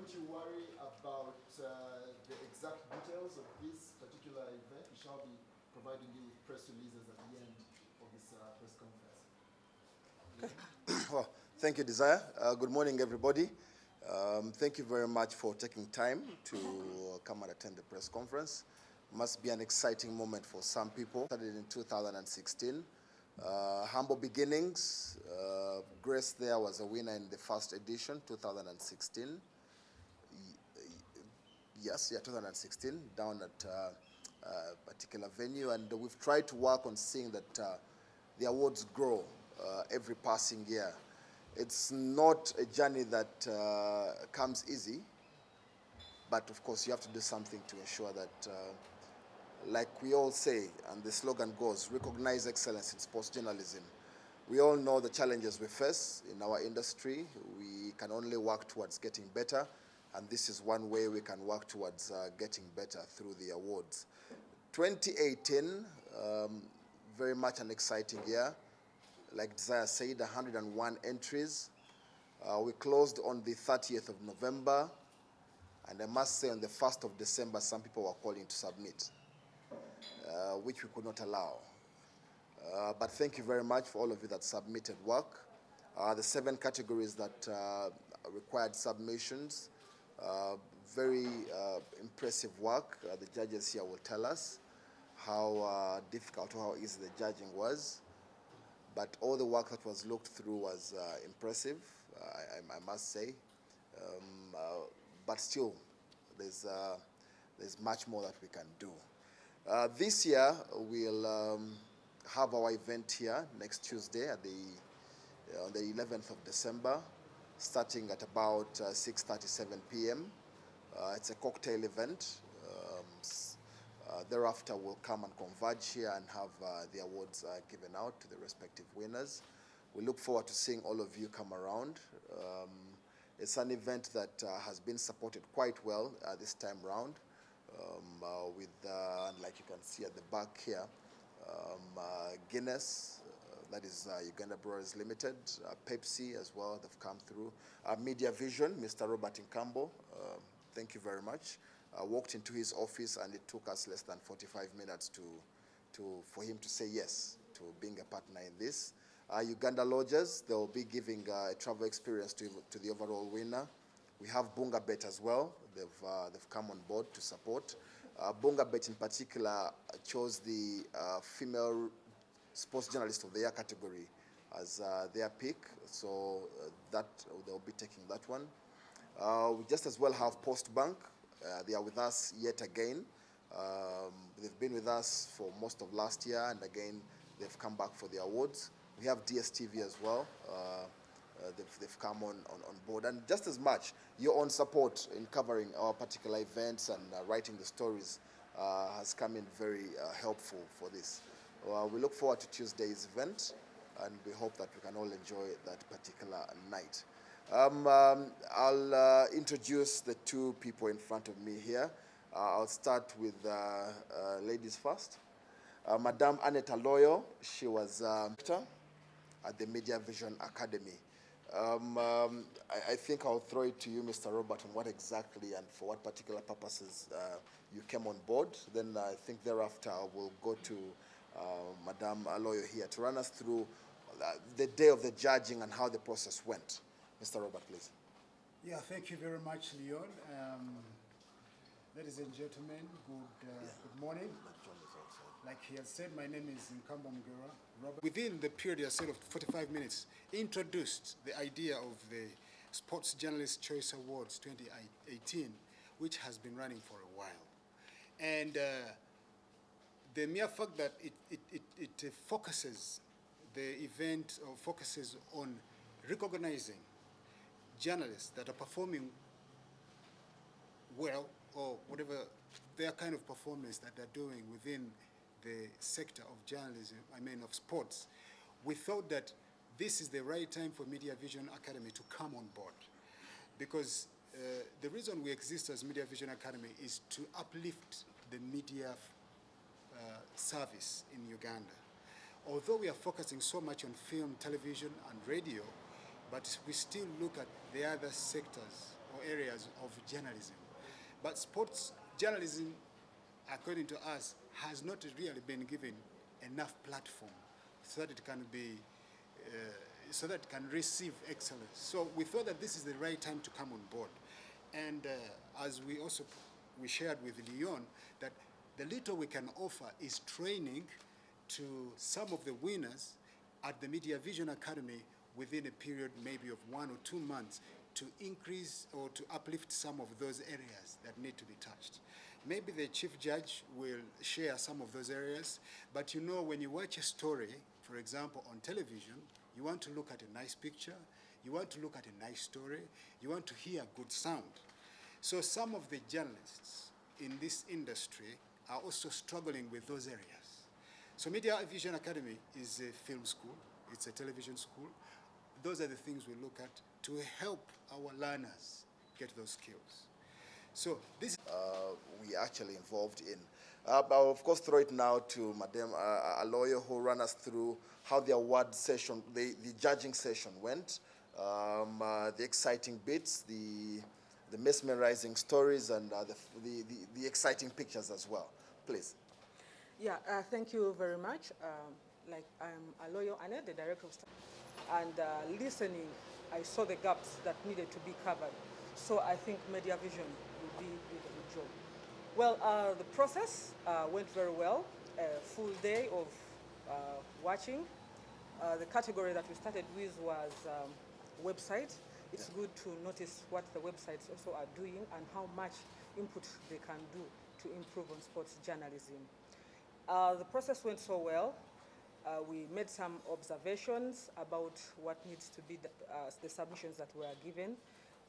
don't you worry about the exact details of this particular event. We shall be providing you with press releases at the end of this press conference. Well, thank you, Desire. Good morning, everybody. Thank you very much for taking time to come and attend the press conference. Must be an exciting moment for some people. Started in 2016. Humble beginnings. Grace there was a winner in the first edition, 2016. Yes, yeah, 2016, down at a particular venue. And we've tried to work on seeing that the awards grow every passing year. It's not a journey that comes easy, but of course you have to do something to ensure that, like we all say, and the slogan goes, recognize excellence in sports journalism. We all know the challenges we face in our industry. We can only work towards getting better, and this is one way we can work towards getting better through the awards. 2018, very much an exciting year. Like Desire said, 101 entries. We closed on the 30th of November, and I must say on the 1st of December, some people were calling to submit, which we could not allow. But thank you very much for all of you that submitted work. The 7 categories that required submissions, very impressive work. The judges here will tell us how difficult or how easy the judging was. But all the work that was looked through was impressive, I must say. But still, there's much more that we can do. This year, we'll have our event here next Tuesday at on the 11th of December, starting at about 6:37 p.m. It's a cocktail event. Thereafter, we'll come and converge here and have the awards given out to the respective winners. We look forward to seeing all of you come around. It's an event that has been supported quite well this time round, with, like you can see at the back here, Guinness, that is Uganda Brewers Limited, Pepsi as well, they've come through. Media Vision, Mr. Robert Nkambo, thank you very much. Walked into his office and it took us less than 45 minutes for him to say yes to being a partner in this. Uganda Lodges, they'll be giving a travel experience to the overall winner. We have Bungabet as well. They've come on board to support. Bungabet in particular chose the female sports journalist of the year category as their pick, so that they'll be taking that one. We just as well have Postbank. They are with us yet again. They've been with us for most of last year, and again, they've come back for the awards. We have DSTV as well. They've come on board. And just as much, your own support in covering our particular events and writing the stories has come in very helpful for this. We look forward to Tuesday's event, and we hope that we can all enjoy that particular night. I'll introduce the 2 people in front of me here. I'll start with ladies first. Madame Annette Aloyo, she was at the Media Vision Academy. I think I'll throw it to you, Mr. Robert, on what exactly and for what particular purposes you came on board. Then I think thereafter we'll go to Madame Aloyo here to run us through the day of the judging and how the process went. Mr. Robert, please. Yeah, thank you very much, Leon. Ladies and gentlemen, good morning. Like he has said, my name is Nkambo Mugera. Robert, within the period set of 45 minutes, introduced the idea of the Sports Journalist Choice Awards 2018, which has been running for a while. And the mere fact that it focuses, the event focuses on recognizing journalists that are performing well, or whatever their kind of performance that they're doing within the sector of journalism, of sports. We thought that this is the right time for Media Vision Academy to come on board, because the reason we exist as Media Vision Academy is to uplift the media service in Uganda. Although we are focusing so much on film, television, and radio, but we still look at the other sectors or areas of journalism. But sports journalism, according to us, has not really been given enough platform so that it can be, so that it can receive excellence. So we thought that this is the right time to come on board. And as we shared with Lyon, that the little we can offer is training to some of the winners at the Media Vision Academy within a period maybe of 1 or 2 months to increase or to uplift some of those areas that need to be touched. Maybe the chief judge will share some of those areas, but you know, when you watch a story, for example, on television, you want to look at a nice picture, you want to look at a nice story, you want to hear good sound. So some of the journalists in this industry are also struggling with those areas. So Media Vision Academy is a film school, it's a television school. Those are the things we look at to help our learners get those skills. So this we actually involved in. I'll of course throw it now to Madam Aloyo, who ran us through how the award session, the judging session went, the exciting bits, the mesmerizing stories, and the exciting pictures as well. Please. Yeah, thank you very much. Like, I'm Aloyo Ane, the director of staff, and listening, I saw the gaps that needed to be covered. So I think Media Vision will be a good job. Well, the process went very well. A full day of watching. The category that we started with was website. It's good to notice what the websites also are doing and how much input they can do to improve on sports journalism. The process went so well. We made some observations about what needs to be the submissions that were given.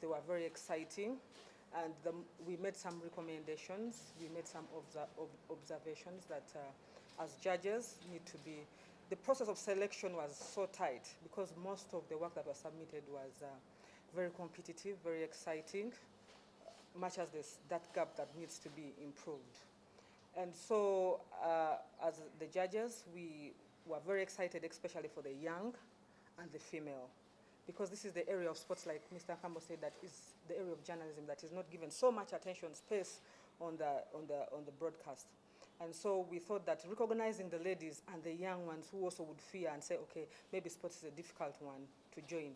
They were very exciting, and we made some recommendations. We made some observations that as judges need to be. The process of selection was so tight because most of the work that was submitted was very competitive, very exciting, much as that gap that needs to be improved. And so as the judges, we were very excited, especially for the young and the female, because this is the area of sports, like Mr. Kambo said, that is the area of journalism that is not given so much attention, space on the broadcast. And so we thought that recognizing the ladies and the young ones who also would fear and say, okay, maybe sports is a difficult one to join.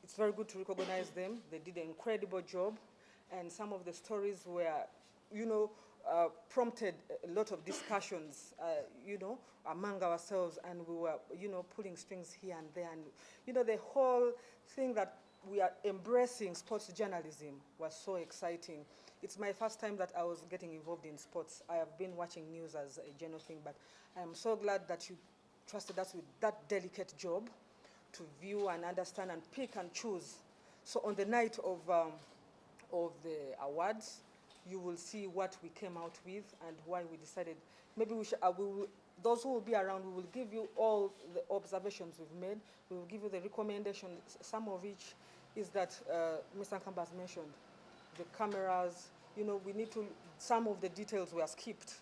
It's very good to recognize them. They did an incredible job, and some of the stories were, you know, prompted a lot of discussions, you know, among ourselves, and we were, you know, pulling strings here and there. And, you know, the whole thing that we are embracing sports journalism was so exciting. It's my first time that I was getting involved in sports. I have been watching news as a general thing, but I am so glad that you trusted us with that delicate job to view and understand and pick and choose. So on the night of the awards, you will see what we came out with and why we decided maybe we should, those who will be around, we will give you all the observations we've made. We will give you the recommendations, some of which is that Mr. Nkamba has mentioned. The cameras, you know, we need to, some of the details were skipped.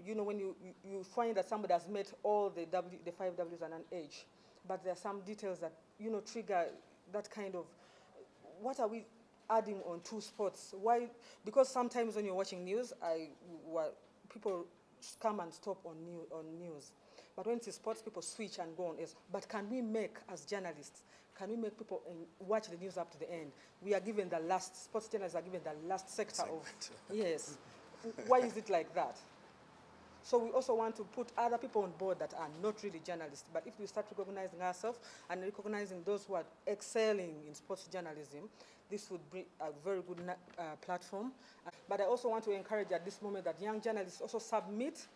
You know, when you find that somebody has met all the 5 Ws and an H, but there are some details that, you know, trigger that kind of, what are we adding on 2 sports? Why? Because sometimes when you're watching news, people come and stop on news. But when it's sports, people switch and go on. But can we make, as journalists, can we make people watch the news up to the end? We are given the last, sports journalists are given the last sector of, yes. Why is it like that? So we also want to put other people on board that are not really journalists. But if we start recognizing ourselves and recognizing those who are excelling in sports journalism, this would be a very good platform. But I also want to encourage at this moment that young journalists also submit.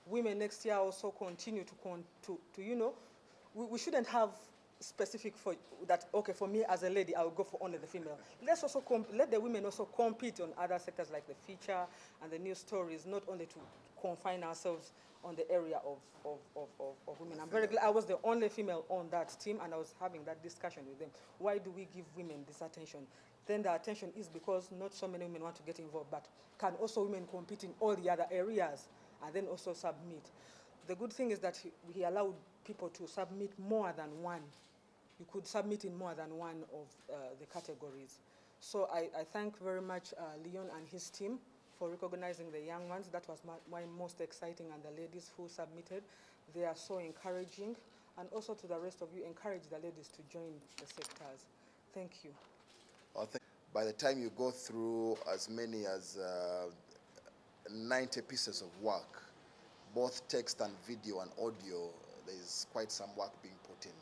Women next year also continue to you know, we shouldn't have specific for that, okay, for me as a lady, I will go for only the female. Let's also let the women also compete on other sectors like the feature and the news stories, not only to confine ourselves on the area of women. I'm very glad I was the only female on that team, and I was having that discussion with them. Why do we give women this attention? Then the attention is because not so many women want to get involved, but can also women compete in all the other areas and then also submit? The good thing is that he allowed people to submit more than one you could submit in more than one of the categories. So I thank very much Leon and his team for recognizing the young ones. That was my most exciting, and the ladies who submitted. They are so encouraging. And also to the rest of you, encourage the ladies to join the sectors. Thank you. By the time you go through as many as 90 pieces of work, both text and video and audio, there's quite some work being put in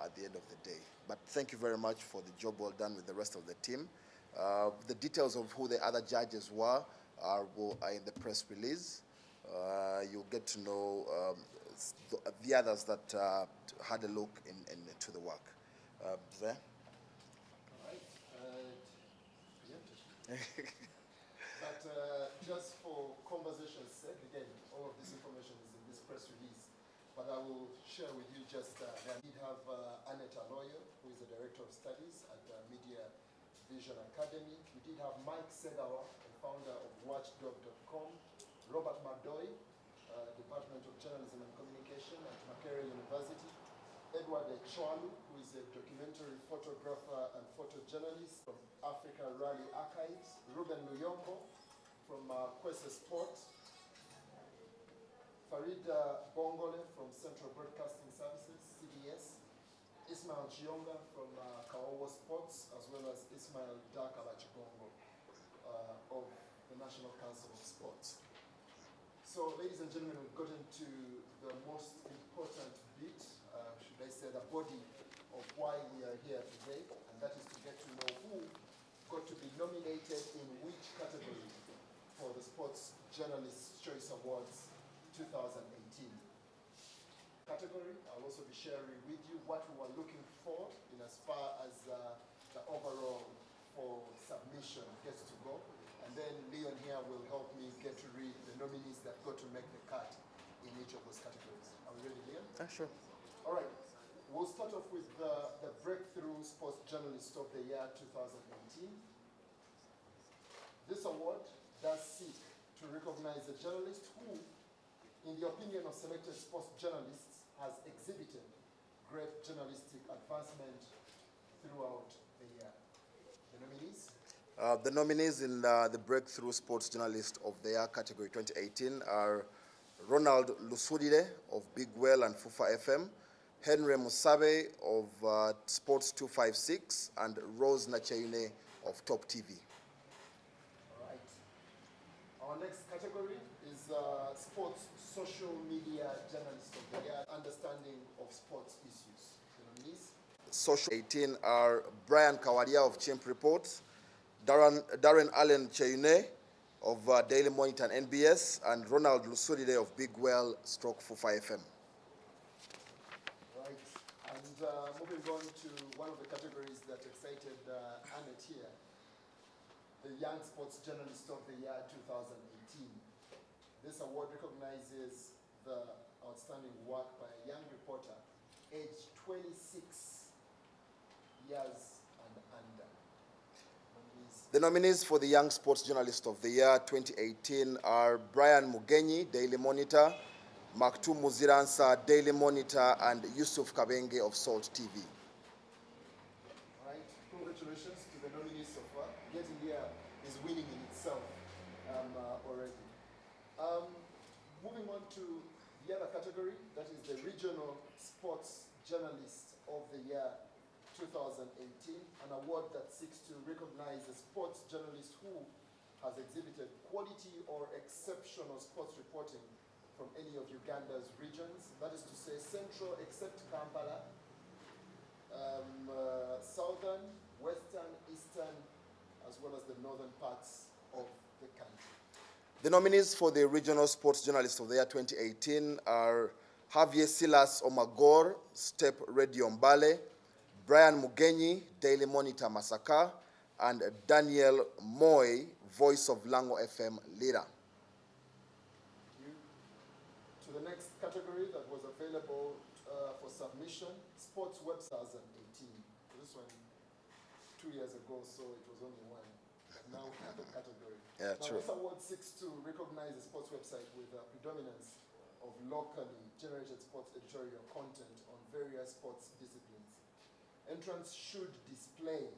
at the end of the day. But thank you very much for the job well done with the rest of the team. The details of who the other judges were are in the press release. You'll get to know the others that had a look into the work. There? All right. But just for conversation's sake, again, all of this information is in this press release, but I will share with you just that we have Annette Aloyo, who is the Director of Studies at Media Vision Academy. We did have Mike Segawa, the founder of Watchdog.com, Robert Madoy, Department of Journalism and Communication at Makerere University, Edward Echwalu, who is a documentary photographer and photojournalist from Africa Rally Archives, Ruben Luyombo from Kwese Sport, Farida Bongole from Central Broadcasting Services, CBS, Ismail Chionga from Kawawa Sports, as well as Ismail Dakala Chibongo of the National Council of Sports. So, ladies and gentlemen, we've gotten to the most important bit, should I say the body of why we are here today, and that is to get to know who got to be nominated in which category for the Sports Journalist Choice Awards 2018. Category, I'll also be sharing with you what we were looking for in as far as the overall for submission gets to go. And then Leon here will help me get to read the nominees that got to make the cut in each of those categories. Are we ready, Leon? Sure. All right. We'll start off with the Breakthrough Sports Journalist of the Year 2018. This award does seek to recognize a journalist who, in the opinion of selected sports journalists, has exhibited great journalistic advancement throughout the year. The nominees? The nominees in the Breakthrough Sports Journalist of the Year category 2018 are Ronald Lusudile of Big Well and Fufa FM, Henry Musabe of Sports 256, and Rose Nachaine of Top TV. All right. Our next category is Sports Social Media Journalist of the Year, Understanding of Sports Issues. The nominees? Social 18 are Brian Kawadia of Chimp Reports, Darren Allen Cheune of Daily Monitor and NBS, and Ronald Lusudide of Big Well / Fufa FM. Right. And moving on to one of the categories that excited Annette here, the Young Sports Journalist of the Year 2018. This award recognizes the outstanding work by a young reporter aged 26 years and under. The nominees for the Young Sports Journalist of the Year 2018 are Brian Mugenyi, Daily Monitor, Maktu Muziransa, Daily Monitor, and Yusuf Kabenge of Salt TV. All right, congratulations to the nominees so far. Getting here is winning in itself already. Moving on to the other category, that is the Regional Sports Journalist of the Year 2018, an award that seeks to recognize a sports journalist who has exhibited quality or exceptional sports reporting from any of Uganda's regions. That is to say central except Kampala, southern, western, eastern, as well as the northern parts of the country. The nominees for the Regional Sports Journalist of the Year 2018 are Javier Silas Omagor, Step Radio Mbale, Brian Mugenyi, Daily Monitor Masaka, and Daniel Moy, Voice of Lango FM Lira. To the next category that was available for submission, Sports Web 2018. This one 2 years ago, so it was only one. But now we have the category. Yeah, now true. this award seeks to recognize a sports website with a predominance of locally generated sports editorial content on various sports disciplines. Entrants should display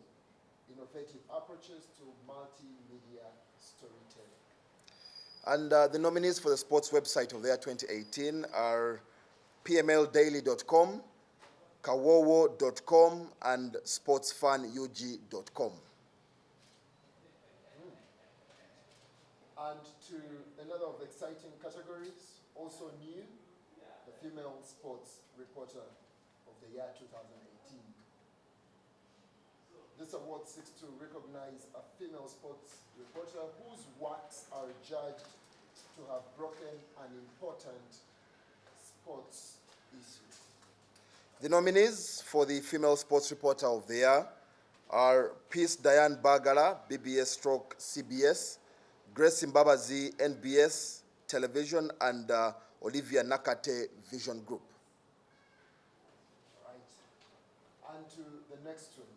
innovative approaches to multimedia storytelling. And the nominees for the sports website of the year 2018 are pmldaily.com, kawowo.com, and sportsfanug.com. And to another of the exciting categories, also new, the Female Sports Reporter of the year 2018. This award seeks to recognize a female sports reporter whose works are judged to have broken an important sports issue. The nominees for the Female Sports Reporter of the Year are Peace Diane Bagala, BBS/CBS, Grace Mbabazi, NBS Television, and Olivia Nakate Vision Group. Right. And to the next one,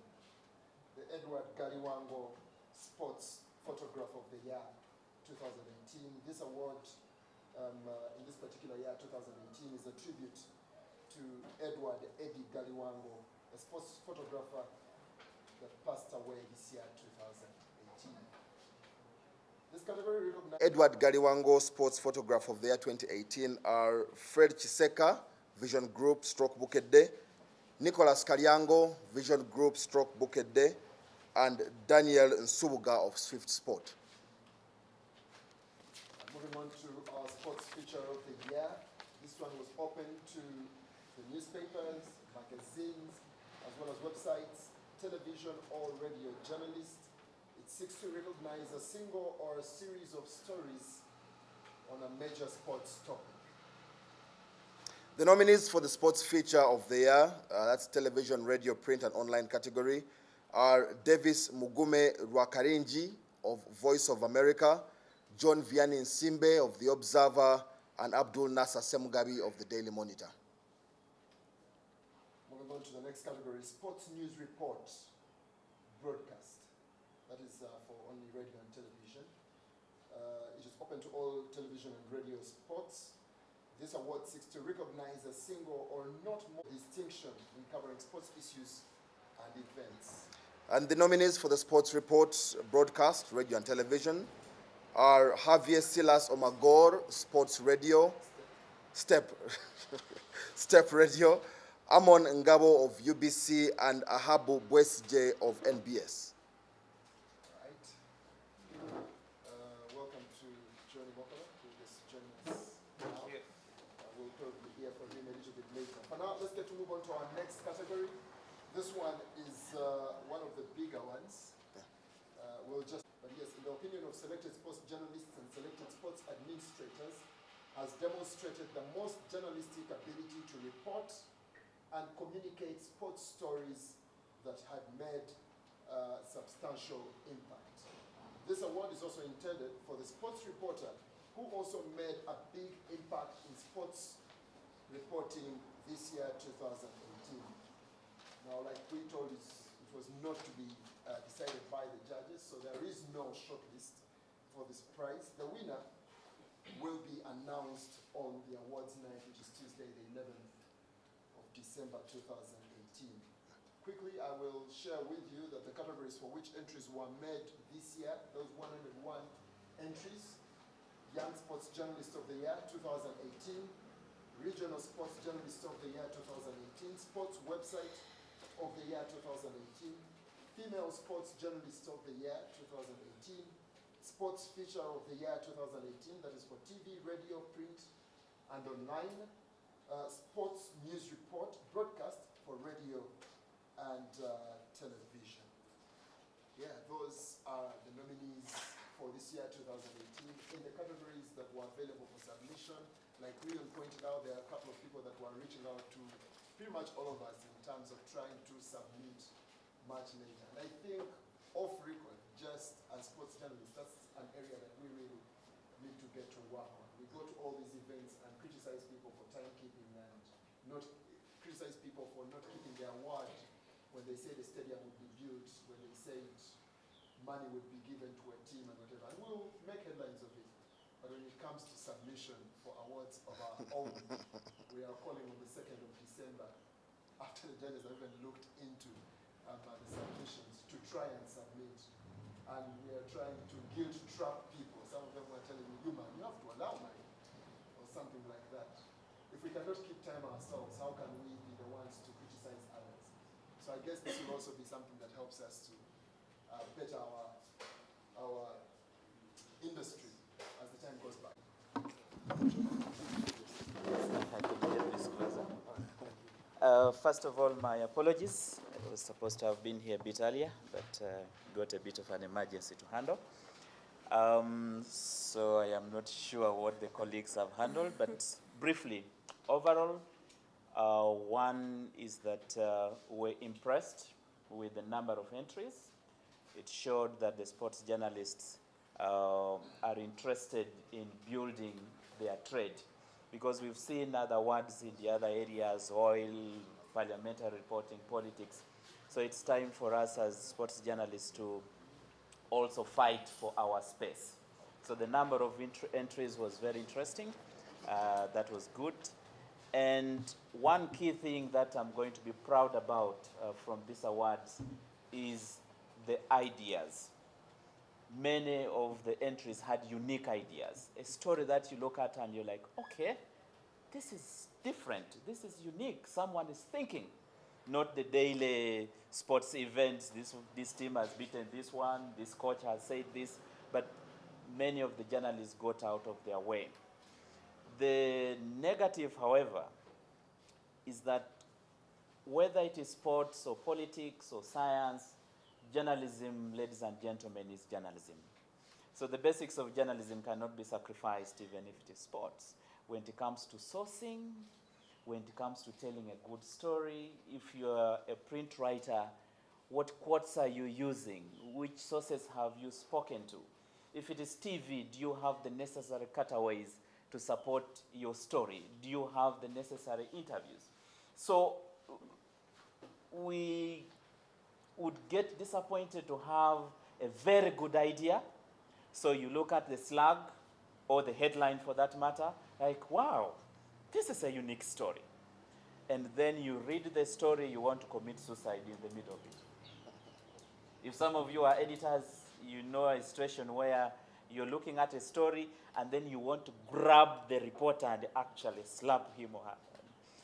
the Edward Galiwango Sports Photograph of the Year 2018. This award in this particular year, 2018, is a tribute to Edward Eddie Galiwango, a sports photographer that passed away this year, 2018. This category recognizes Edward Galiwango Sports Photograph of the Year 2018 are Fred Chiseka, Vision Group, Stroke Bukedde, Nicholas Kalyango, Vision Group, Stroke Bukedde, and Daniel Nsubuga of Swift Sport. Moving on to our sports feature of the year. This one was open to the newspapers, magazines, as well as websites, television or radio journalists. It seeks to recognize a single or a series of stories on a major sports topic. The nominees for the sports feature of the year, that's television, radio, print, and online category, are Davis Mugume Rwakarinji of Voice of America, John Vianney Nsimbe of The Observer, and Abdul Nasser Semugabi of the Daily Monitor. Moving on to the next category, sports news report broadcast. That is for only radio and television. It is open to all television and radio sports. This award seeks to recognize a single or not more distinction in covering sports issues and events. And the nominees for the sports report broadcast, radio and television, are Javier Silas Omagor, Sports Radio, Step Radio, Amon Ngabo of UBC, and Ahabu Bwesje of NBS. Right. Welcome to Johnny Mokola, who is joining us now. We'll probably hear from him a little bit later. For now, let's get to move on to our next category. This one is one of the bigger ones. But yes, in the opinion of selected sports journalists and selected sports administrators, has demonstrated the most journalistic ability to report and communicate sports stories that had made substantial impact. This award is also intended for the sports reporter who also made a big impact in sports reporting this year, 2018. Now, like we told you, it was not to be decided by the judges, so there is no shortlist for this prize. The winner will be announced on the awards night, which is Tuesday, the 11th of December, 2018. Quickly, I will share with you that the categories for which entries were made this year, those 101 entries: Young Sports Journalist of the Year, 2018, Regional Sports Journalist of the Year, 2018, Sports Website of the Year, 2018, Female Sports Journalist of the Year, 2018, Sports Feature of the Year, 2018, that is for TV, radio, print, and online, Sports News Report, broadcast for radio and television. Yeah, those are the nominees for this year, 2018, in the categories that were available for submission. Like Leon pointed out, there are a couple of people that were reaching out to pretty much all of us in terms of trying to submit much later. And I think off record, just as sports journalists, that's an area that we really need to get to work on. We go to all these events and criticize people for timekeeping and not criticize people for not keeping their word when they say the stadium would be built, when they said money would be given to a team and whatever. And we'll make headlines of it. But when it comes to submission for awards of our own, we are calling on the 2nd of December after the judges have even looked into the submissions, to try and submit. And we are trying to guilt trap people. Some of them were telling me, you man, you have to allow money, or something like that. If we cannot keep time ourselves, how can we be the ones to criticize others? So I guess this will also be something that helps us to better our industry as the time goes by. First of all, my apologies. I was supposed to have been here a bit earlier, but got a bit of an emergency to handle. So I am not sure what the colleagues have handled, but briefly, overall, one is that we're impressed with the number of entries. It showed that the sports journalists are interested in building their trade, because we've seen other words in the other areas, oil, parliamentary reporting, politics. So it's time for us as sports journalists to also fight for our space. So the number of entries was very interesting. That was good. And one key thing that I'm going to be proud about from these awards is the ideas. Many of the entries had unique ideas. A story that you look at and you're like, okay, this is different, this is unique, someone is thinking. Not the daily sports events, this team has beaten this one, this coach has said this, but many of the journalists got out of their way. The negative, however, is that whether it is sports or politics or science, journalism, ladies and gentlemen, is journalism. So the basics of journalism cannot be sacrificed even if it is sports. When it comes to sourcing, when it comes to telling a good story, if you're a print writer, what quotes are you using? Which sources have you spoken to? If it is TV, do you have the necessary cutaways to support your story? Do you have the necessary interviews? So we would get disappointed to have a very good idea. So you look at the slug or the headline for that matter, like, wow, this is a unique story. And then you read the story, you want to commit suicide in the middle of it. If some of you are editors, you know a situation where you're looking at a story and then you want to grab the reporter and actually slap him or her.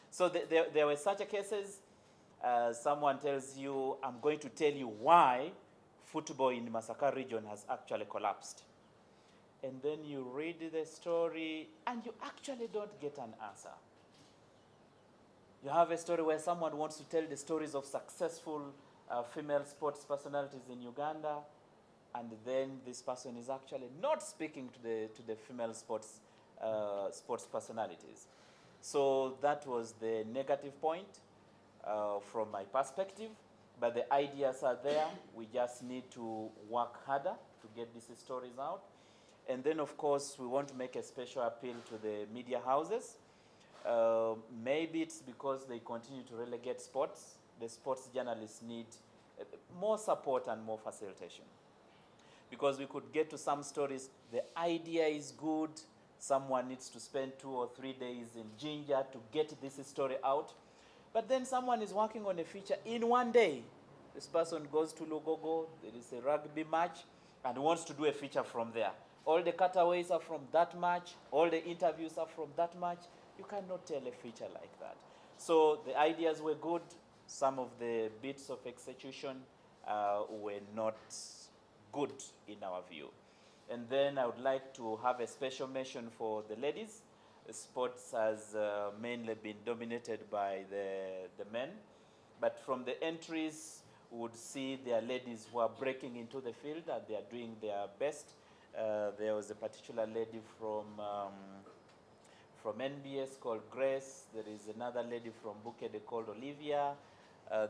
So there were such cases. Someone tells you, I'm going to tell you why football in Masaka region has actually collapsed. And then you read the story and you actually don't get an answer. You have a story where someone wants to tell the stories of successful female sports personalities in Uganda, and then this person is actually not speaking to the female sports personalities. So that was the negative point from my perspective, but the ideas are there. We just need to work harder to get these stories out. And then, of course, we want to make a special appeal to the media houses. Maybe it's because they continue to relegate sports. The sports journalists need more support and more facilitation. Because we could get to some stories, the idea is good, someone needs to spend 2 or 3 days in Jinja to get this story out. But then someone is working on a feature in one day. This person goes to Lugogo, there is a rugby match, and wants to do a feature from there. All the cutaways are from that match, all the interviews are from that match. You cannot tell a feature like that. So the ideas were good. Some of the bits of execution were not good in our view. And then I would like to have a special mention for the ladies. Sports has mainly been dominated by the men. But from the entries, we would see there are ladies who are breaking into the field and they are doing their best. There was a particular lady from NBS called Grace. There is another lady from Bukede called Olivia.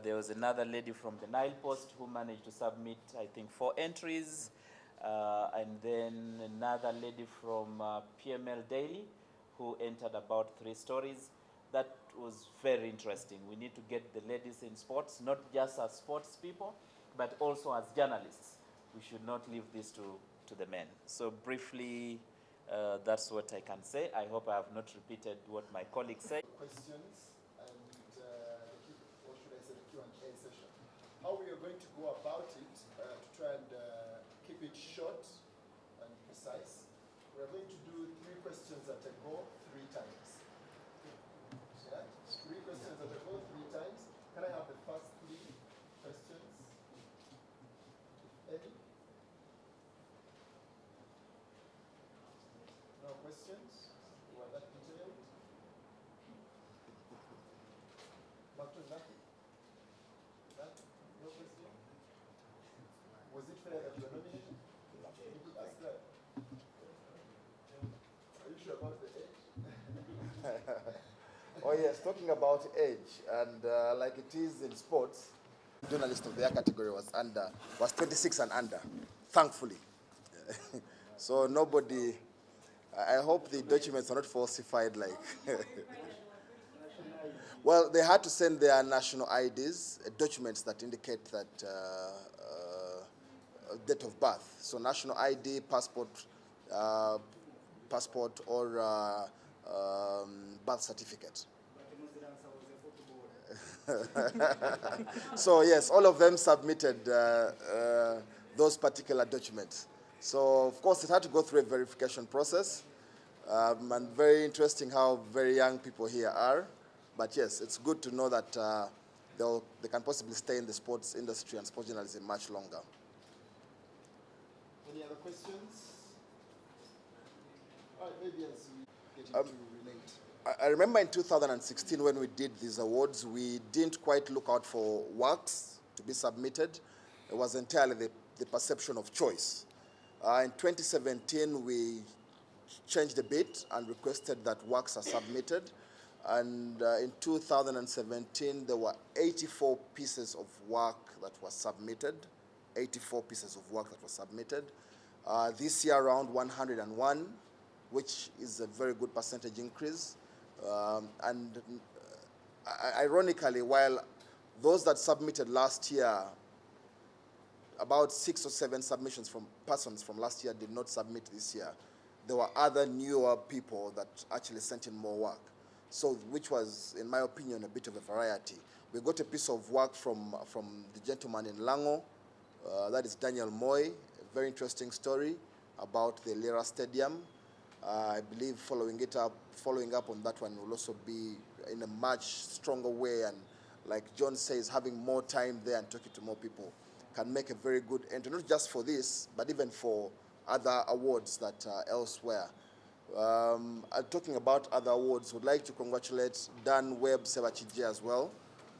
There was another lady from the Nile Post who managed to submit, I think, 4 entries. And then another lady from PML Daily who entered about 3 stories. That was very interesting. We need to get the ladies in sports, not just as sports people, but also as journalists. We should not leave this to the men. So briefly, that's what I can say. I hope I have not repeated what my colleagues said. Questions, and how we are going to go about it, to try and keep it short and precise, we are going to do 3 questions at a go 3 times. Yeah? 3 questions at a go 3 times. Can I have the first 3 questions? Any? No questions? Were that detailed? Martin, nothing? Nothing? No question? Was it fair that you were nominated? Did you ask that? Are you sure about the age? Oh yes, talking about age, and like it is in sports, journalist of their category was 26 and under, thankfully. So nobody, I hope the documents are not falsified like. Well, they had to send their national IDs, documents that indicate that date of birth. So national ID, passport, or birth certificate. So yes, all of them submitted those particular documents. So of course it had to go through a verification process, and very interesting how very young people here are. But yes, it's good to know that they can possibly stay in the sports industry and sports journalism much longer. Any other questions? All right, maybe as we get into relate. I remember in 2016 when we did these awards, we didn't quite look out for works to be submitted. It was entirely the perception of choice. In 2017, we changed a bit and requested that works are submitted. And in 2017, there were 84 pieces of work that were submitted. 84 pieces of work that were submitted. This year, around 101, which is a very good percentage increase. Ironically, while those that submitted last year, about 6 or 7 submissions from persons from last year did not submit this year, there were other newer people that actually sent in more work. So, which was, in my opinion, a bit of a variety. We got a piece of work from the gentleman in Lango, that is Daniel Moy, a very interesting story about the Lira Stadium. I believe following up on that one will also be in a much stronger way, and like John says, having more time there and talking to more people can make a very good entry, not just for this, but even for other awards that are elsewhere. Talking about other awards, would like to congratulate Dan Webb Sebachije as well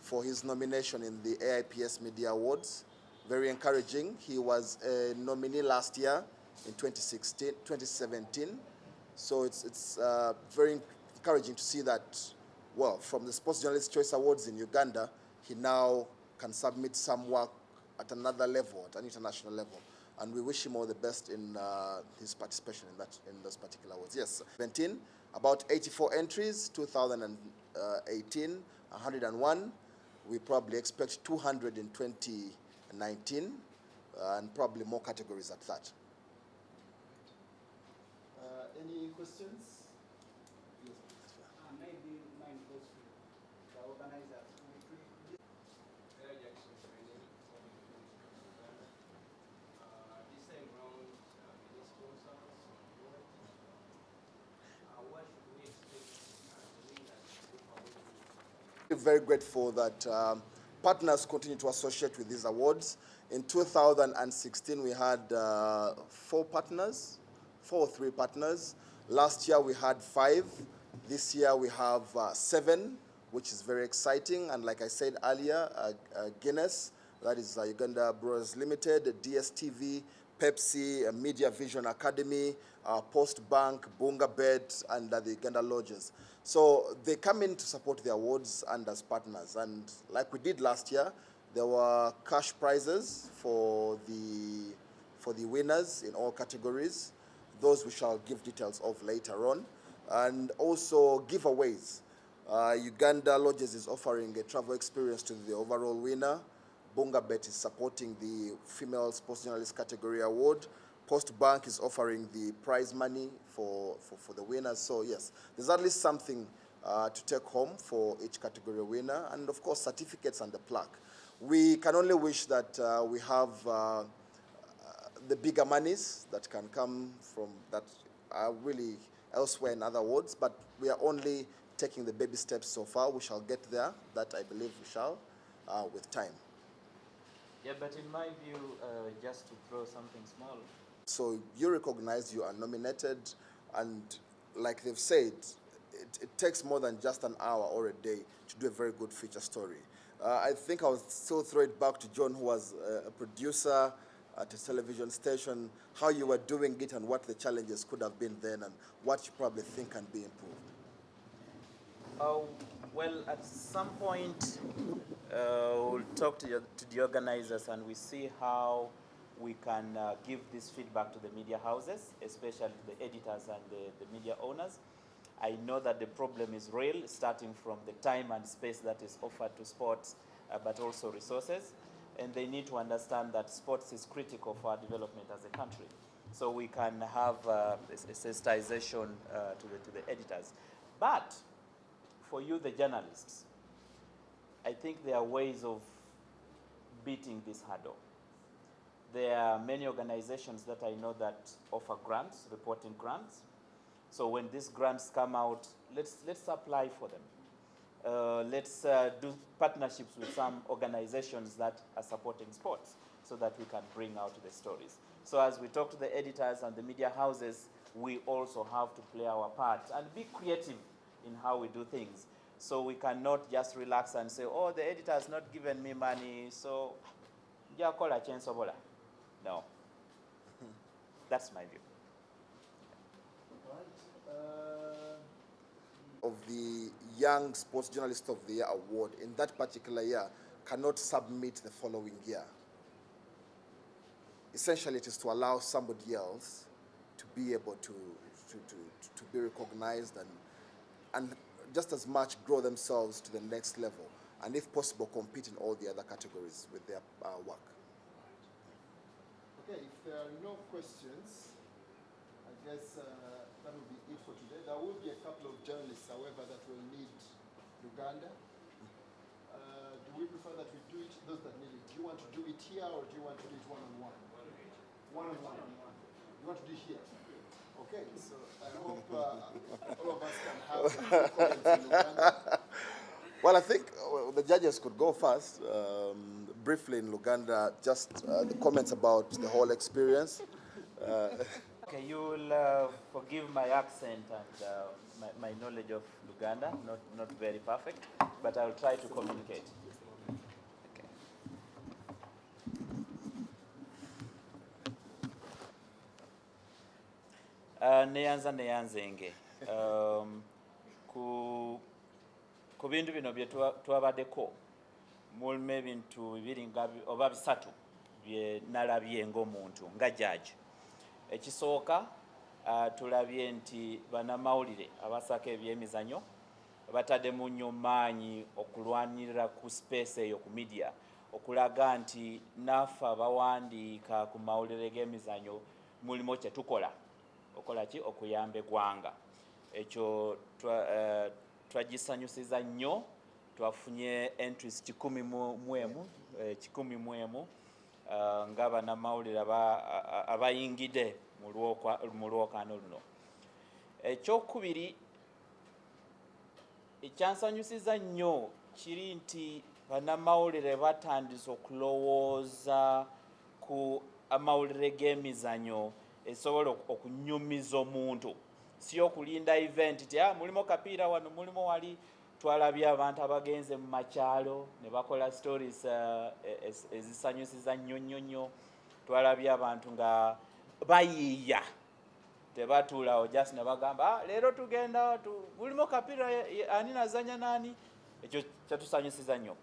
for his nomination in the AIPS Media Awards. Very encouraging. He was a nominee last year in 2017. So it's very encouraging to see that, well, from the Sports Journalist Choice Awards in Uganda, he now can submit some work at another level, at an international level. And we wish him all the best in his participation in those particular awards. Yes, 17, about 84 entries, 2018, 101. We probably expect 200 in 2019, and probably more categories at that. Any questions? Maybe my question, the organizers. This time round, many sponsors, what should we expect We're very grateful that partners continue to associate with these awards. In 2016, we had 4 partners, 4 or 3 partners. Last year, we had 5. This year, we have 7, which is very exciting. And like I said earlier, Guinness, that is Uganda Brewers Limited, DSTV, Pepsi, Media Vision Academy, Post Bank, Bunga Bet, and the Uganda Lodges. So they come in to support the awards and as partners. And like we did last year, there were cash prizes for the winners in all categories. Those we shall give details of later on. And also giveaways. Uganda Lodges is offering a travel experience to the overall winner. Bunga Bet is supporting the Female Sports Journalist Category Award. Post Bank is offering the prize money for the winners. So yes, there's at least something to take home for each category winner, and of course certificates and the plaque. We can only wish that we have the bigger monies that can come from that are really elsewhere in other wards, but we are only taking the baby steps so far. We shall get there, that I believe we shall, with time. Yeah, but in my view, just to throw something small. So you recognize you are nominated, and like they've said, it takes more than just an hour or a day to do a very good feature story. I think I'll still throw it back to John, who was a producer at a television station, how you were doing it and what the challenges could have been then and what you probably think can be improved. Well, at some point, we'll talk to the organizers and we see how we can give this feedback to the media houses, especially the editors and the media owners. I know that the problem is real, starting from the time and space that is offered to sports, but also resources. And they need to understand that sports is critical for our development as a country. So we can have a sensitization to the editors. But for you, the journalists, I think there are ways of beating this hurdle. There are many organizations that I know that offer grants, reporting grants. So when these grants come out, let's apply for them. Let's do partnerships with some organizations that are supporting sports so that we can bring out the stories. So as we talk to the editors and the media houses, we also have to play our part and be creative in how we do things. So we cannot just relax and say, oh, the editor has not given me money, so yeah, call a chance of No. That's my view. Of the Young Sports Journalist of the Year award in that particular year cannot submit the following year. Essentially, it is to allow somebody else to be able to be recognized and just as much grow themselves to the next level, and if possible, compete in all the other categories with their work. Okay, if there are no questions, I guess that will be it for today. There will be a couple of journalists, however, that will need Luganda. Do we prefer that we do it, those that need it? Do you want to do it here or do you want to do it one-on-one? One-on-one. You want to do it here? Okay, so I hope all of us can have comments in Luganda. Well, I think the judges could go first. Briefly in Luganda, just the comments about the whole experience. Okay, you will forgive my accent and my knowledge of Luganda, not very perfect, but I'll try to communicate. Okay. Neyanzenge. Ku bintu bino bye twabaddeko mulimu ebintu bibiri oba bisatu bye nalabye ng'omuntu nga judge. Ekisooka tulabye nti bannamawulire abasaka ebyemizannyo bataddemu nnyo maanyi okulwanirira ku space eyo ku media okulaga nti naffe abawandiika ku mawulire g'emizannyo mulimu kye tukola okola ki okuyamba eggwanga. Ekyo twagisanyusiza nnyo. Twafunye entries 1,000 nga bannamawulire abayingidde mu lwokaano luno. Ekyokubiri ekyansanyusiza nnyo kiri nti bannamawulire batandise okulowooza ku amawulire g'emizannyo esobola okunyumiza omuntu, si okulinda event ti mulimu kapiira wano mulimu wali. Twalabye abantu abagenze mu makyalo ne bakola stories ezisanyusiza nnyo. Twalabye abantu nga bayiiya tebatuulawo just ne bagamba leero tugenda mulimu kapiira ani nazanya nani. Ekyo kyatusanyusiza nnyo.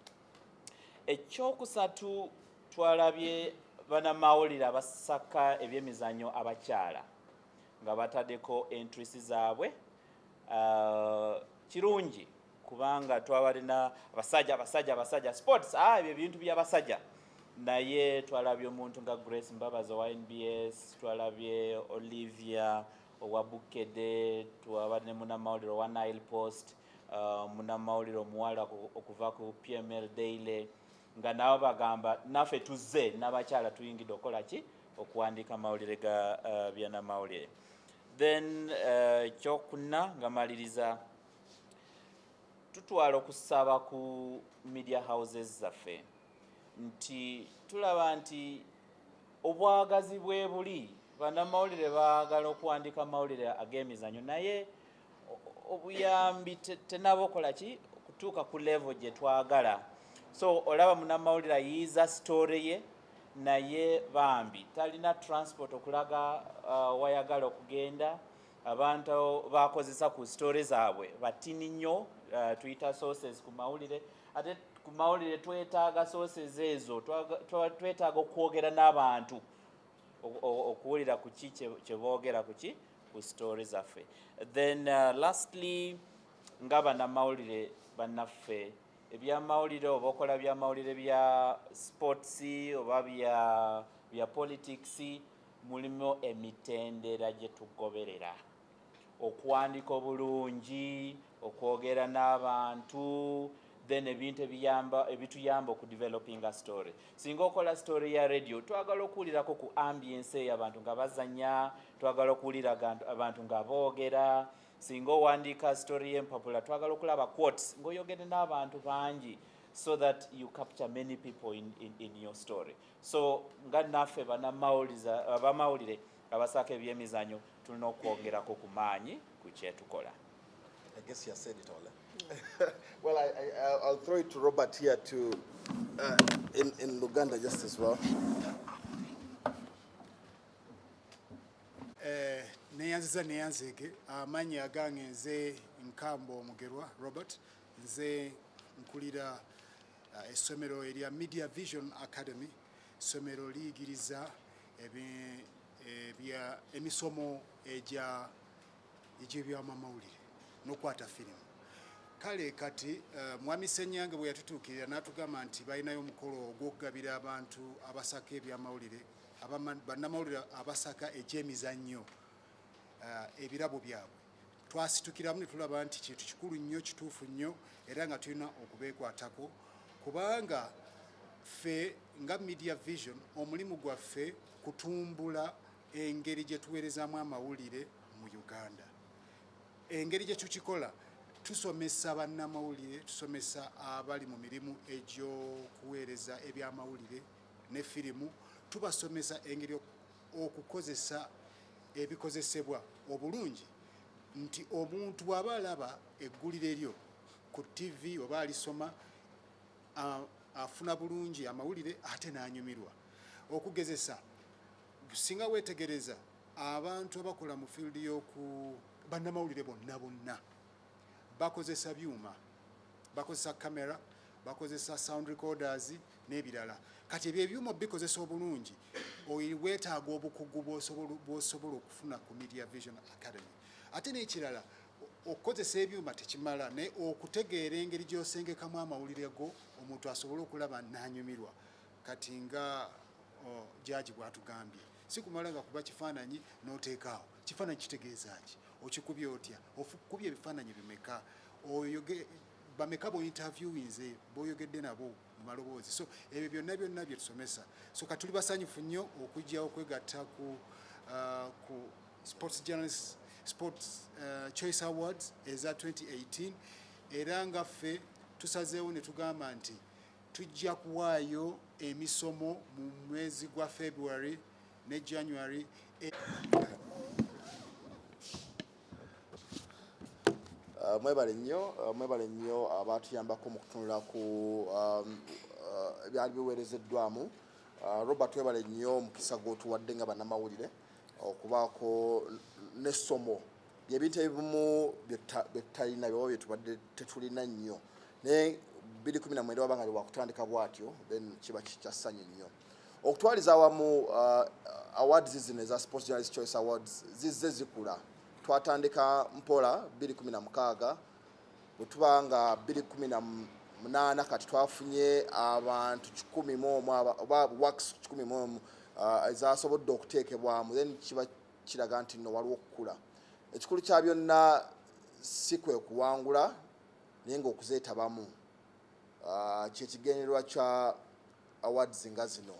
Ekyokusatu twalabye bannamawulire abasaka ebyemizannyo abakyala nga bataddeko entries zaabwe. Kirungi kubanga twabalina abasajja sports ebyo ebintu by'abasajja, naye twalabye omuntu nga Grace Mbabazi owa NBS, twalabye Olivia owa Bukedde, twabadde ne munnamawulire owa Nile Post, munnamawulire omuwala okuva ku PML Daily, nga nabo bagamba naffe tuzze n'abakyala tuyingidde okukola ki okuwandiika mawulire ga byanamawulire. Then kyokuna nga maliriza tutwala okusaba ku media houses zaffe nti tulaba nti obwagazi bwe buli bannamawulire baagala okuwandiika mawulire ag'emizannyo naye obuyambi tenabokola ki okutuuka ku level gye twagala. So olaba munnamawulire ayiiza story ye naye bambi talina transport okulaga wayagala okugenda. Abantu bakozesa ku story zaabwe batini nnyo, tuyita sources ku mawulire. Ate ku mawulire twetaaga sources ezo, twetaaga okwogera n'abantu okuwulira ku ki kye boogera ku ki ku story zaffe. Then lastly nga bannamawulire bannaffe ebyamawulire oba okola byamawulire bya sports oba bya politics mulimu emitendera gye tugoberera okuwandika obulungi, okwogera n'abantu, then ebintu ebituyamba okudevelopinga story. Singa okola story ya radio twagala okuwulirako ku ambience y'abantu nga bazanya, twagala okuwulira abantu nga boogera. Singa owandiika story y'empapula twagala okulaba quotes ng'oyogere n'abantu bangi so that you capture many people in your story. So nga naffe abamawulire abasaako ebyemizannyo tulina okwongerako ku maanyi ku kyetukola. I guess you said it all. Well, I'll throw it to Robert here to in Luganda just as well. Neyanzeke amanyi agange nze Nkambo Mugerwa Robert, nze nkulira essomero erya Media Vision Academy, essomero liyigiriza emisomo egy'ebyamawulire n'okwata firimu. Kale kati Mwami Ssenyange bwe yatutuukirira n'atugamba nti balinayo omukolo ogw'okugabira abantu abasaka ebyamawulire, bannamawulire abasaka egy'emizannyo ebirabo byabwe. Twasitukiramu ne tulaba nti kintu kikulu nnyo, kituufu nnyo, era nga tulina okubeekwatako kubanga ffe nga Media Vision omulimu gwaffe kutumbula engeri gye tuweerezaamu amawulire mu Uganda. Engeri gye tukikola tusomesa bannamawulire, tusomesa abali mu mirimu egy'okuweereza ebyamawulire ne firimu, tubasomesa engeri okukozesa ebikozesebwa obulungi nti omuntu bw'aba alaba eggulire eryo ku TV oba alisoma afuna bulungi amawulire ate n'anyumirwa. Okugezesa singa weetegereza abantu abakola mu field y'oku bannamawulire bonna bakozesa byuma, bakozesa kamera, bakozesa sound recorders n'ebirala. Kati ebyo ebyuma bikozesa obulungi weetaaga obukugu bw'osobola okufuna ku Media Vision Academy. Ate n'ekirala okukozesa ebyuma tekimala, naye okutegeera engeri gy'osengekamu amawulire go omuntu asobole okulaba n'anyumirwa. Kati nga jaji bw'atugambye si kumala nga kuba kifaananyi n'oteekaawo. Kifaananyi kitegeeza ki? Okikubye otya? Okubye ebifaananyi bimeka? Bameka b'ointerviewinze b'oyogedde nabo mu maloboozi? So ebyo byonna bye tusomesa. So katuli basanyufu nnyo okujja okwegatta ku Sports Choice Awards eza 2018 era nga ffe tusazeewo ne tugamba nti tujja kuwaayo emisomo mu mwezi gwa February ne January. Mwebale nnyo abatuyambako mu kutunula ku ebyali biweerezeddwamu. Robert webale nnyo mukisa gw'otuwadde nga bannamawulire okubaako n'essomo byebintu ebimu byetutalina byoba byetubadde tetulina nnyo naye 2019 waba nga wakutandika bwatyo then kiba kyassanyu nnyo okutwaliza awamu awards zino eza Sports Journalist Choice Awards zizze zikula. Twatandika mpola 2016 bwe tuba nga 2018 kati twafunye abantu 11 oba works 11 ezasobodde okuteekebwamu then kiba kiraga nti nno waliwo okukula. Ekikulu kya byonna si kwe kuwangula naye ng'okuzeetabamu kyekigendererwa kya awards nga zino.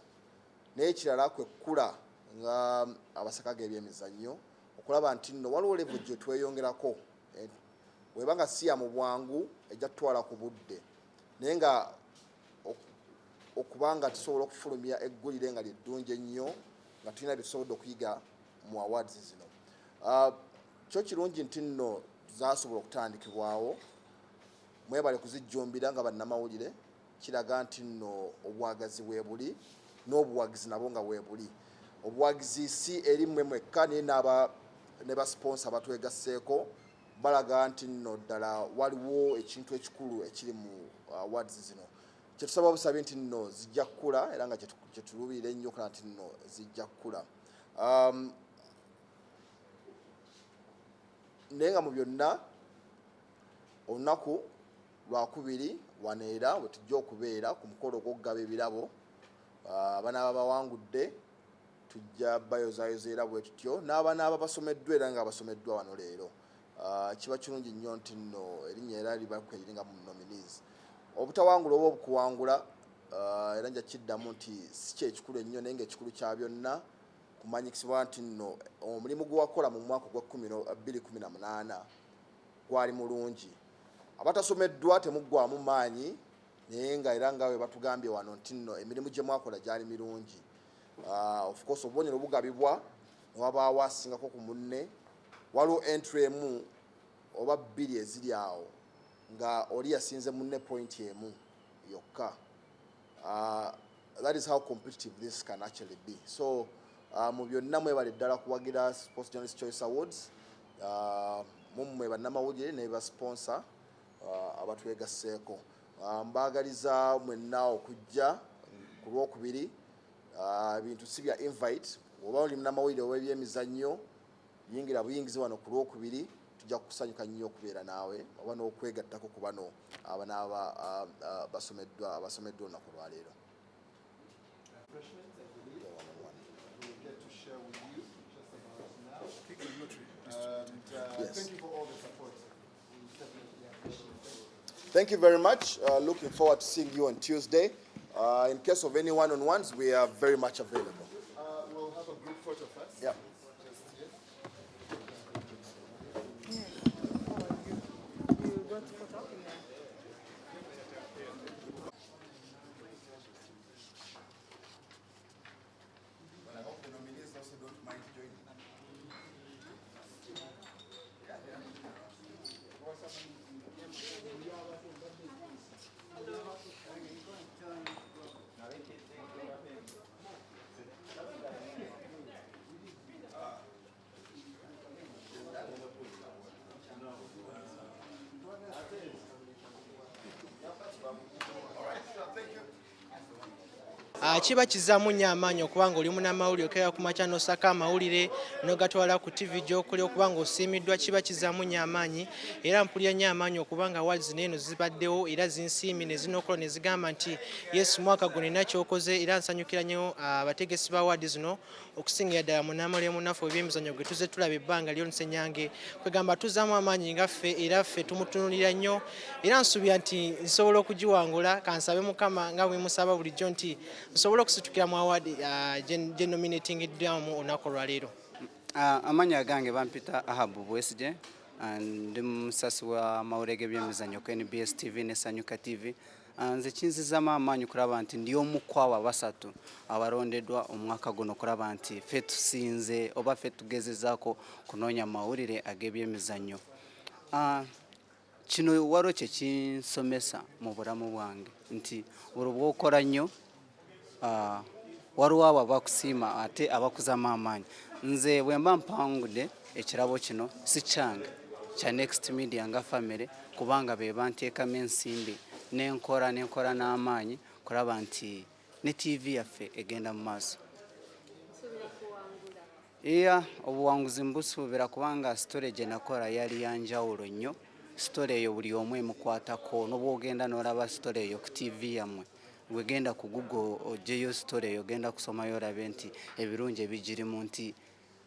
Naye ekirala kwe kkula nga abasaka g'ebyemizannyo okulaba nti nno waliwo level gye tweyongerako weba nga si ya mu bwangu ejja tutwala ku budde naye nga okubanga tusobola okufulumya eggulire nga lyeddungi ennyo nga tulina bye tusobodde okuyiga mu awards zino. Kyo kirungi nti nno zasobola okutandikibwawo mwebale kuzijjumbira nga bannamawulire kiraga nti nno obwagazi bwe buli n'obuwagizi nabwo nga bwe buli. Obuwagizi si eri mmwe mwekka naye ne basponsa batwegasseeko balaga nti nno ddala waliwo ekintu ekikulu ekiri mu awards zino. Kyetusaba busabe nti nno zijja kkula era nga kyetuluubirira ennyo okulaba nti nno zijja kkula. Naye nga mu byonna olunaku lwakubiri waneera we tujja okubeera ku mukolo ogw'okugaba ebirabo abanaaba bawangudde tujja bayozayoza era bwe tutyo n'abanaaba basomeddwa era nga basomeddwa wano leero. Kiba kirungi nnyo nti nno erinnya era liba kweriringa mu nominees. Obutawangula oba obukuwangula era nja kiddamu nti si kyekikulu ennyo naye ng'ekikulu kya byonna kumanyikisibwa nti nno omulimu gwe wakola mu mwaka gwa 2018 gwali mulungi. Abatasomeddwa temuggwaamu maanyi naye nga era nga we batugambye wano nti nno emirimu gye mwakola gyali mirungi. Of course obubonero bugabibwa ne wabaawo asingako ku munne waliwo entry emu oba bbiri eziri awo nga oli yasinze munne point emu yokka. That is how competitive this can actually be. So mu byonna mwebale ddala kuwagira Sports Journalist Choice Awards mummwe bannamawulire ne basponsor abatwegasseeko. Mbaagaliza mwenna okujja ku Lwokubiri. Bintu si bya invite oba oli munnamawulire ow'ebyemizannyo yingira buyingizi wano ku Lwokubiri tujja kukusanyuka nnyo okubeera naawe oba n'okwegattako ku bano abanaaba basomeddwa olunaku lwaleero. Thank you for all the support. Thank you very much. Looking forward to seeing you on Tuesday. In case of any one-on-ones, we are very much available. We'll have a group photo first. Yeah. Just here. You got photo? I hope the nominees also don't mind joining. Kiba kizaamu nnyo amaanyi okubanga oli munnamawulire okera ku makya n'osaka amawulire n'ogatwala ku TV gy'okuli okubanga osiimiddwa kiba kizaamu nnyo amaanyi era mpulira nnyo amaanyi okubanga awards n'eno zibaddewo era zinsiimye ne zinokola ne zigamba nti yes mwaka guno nina kyokoze era nsanyukira nnyo abategesi ba awards zino okusingira ddala munnamawulire munnaffe w'ebyemizannyo gwe tuze tulaba ebbanga ly'Olusenyange kwegamba tuzaamu amaanyi nga ffe era ffe tumutunuulira nnyo era nsuubira nti nsobola okugiwangula kansabe Mukama nga bwe musaba bulijjo nti nsobola okusitukira mu award gye nominatingiddwamu olunaku olwaleero. Amannya gange bampita Ahabu Bwesige ndi musasi wa mawulire g'ebyemizannyo ku NBS TV ne Sanyuka TV. Nze kinzizaamu amaanyi kulaba nti ndi omu ku abo basatu abalondeddwa omwaka guno kulaba nti ffe tusinze oba ffe tugezezaako kunoonya mawulire ag'ebyemizannyo. Kino waliwo kye kinsomesa mu bulamu bwange nti buli bw'okola nnyo waliwo abo abakusiima ate abakuzaamu amaanyi. Nze bwe mba mpangudde ekirabo kino si kyange kya Next Media nga family kubanga be banteekamu ensimbi n'enkola n'amaanyi kulaba nti ne TV yaffe egenda mu maaso. Obuwanguzi mbusuubira kubanga story gye nakola yali ya njawulo nnyo. Story eyo buli omu emukwatako n'obwogenda n'olaba story eyo ku TV yammwe wegenda ku Google oggyeyo story eyo genda kusomayo olabe nti ebirungi ebigirimu nti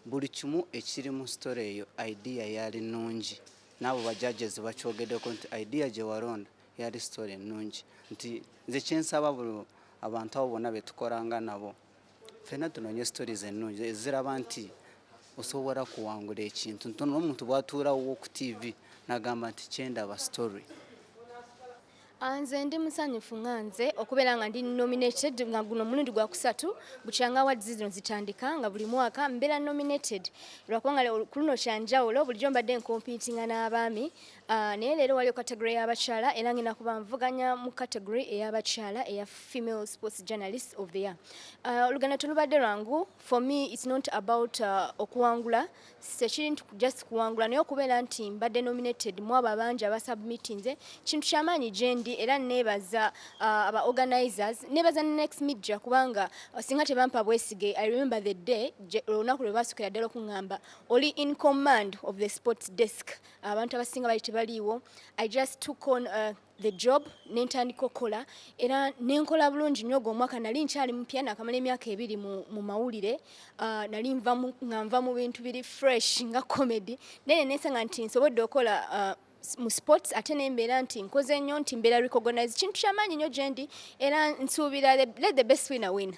buli kimu ekiri mu story eyo idea yali nnungi n'abo bajudges bakyogeddeko nti idea gye walonda yali story ennungi nti nze kyensaba buli abantu abo bonna betukolanga nabo ffenna tunoonye stories ennungi eziraba nti osobola kuwangula ekintu ntono omuntu bw'atuulawo ku TV n'agamba nti kyendaba story. Nze ndi musanyufu nga nze okubeera nga ndi nominated nga guno mulundi gwa kusatu bukyanga awards zino zitandika nga buli mwaka mbeera nominated lwakubanga ku luno kyanjawulo bulijjo mbadde nkompitinga n'abaami naye leero waliyo category y'abakyala era ngenda kuba nvuganya mu category ey'abakyala eya female sports journalist of the year. Olugendo tulubadde lwangu. For me it's not about okuwangula, sekiri nti just kuwangula naye okubeera nti mbadde nominated mu abo abangi abasubmitinze kintu kyamaanyi gyendi era nebaza aba organizers nebaza next media kubanga singa tebampa bwesige. I remember the day olunaku lwe basukira ddala okuŋŋamba oli in command of the sports desk abantu abasinga bali tebaliiwo. I just took on the job nentandika okukola era nenkola bulungi nnyo omwaka nali nkyali mpya nakamala emyaka 2 mu mawulire nali nva mu bintu biri fresh nga comedy naye nesanga nti nsobodde okukola mu sports ate nembeera nti nkoze nnyo nti mbeera recognize kintu kyamaanyi nnyo gyendi era nsuubira let the best winner win.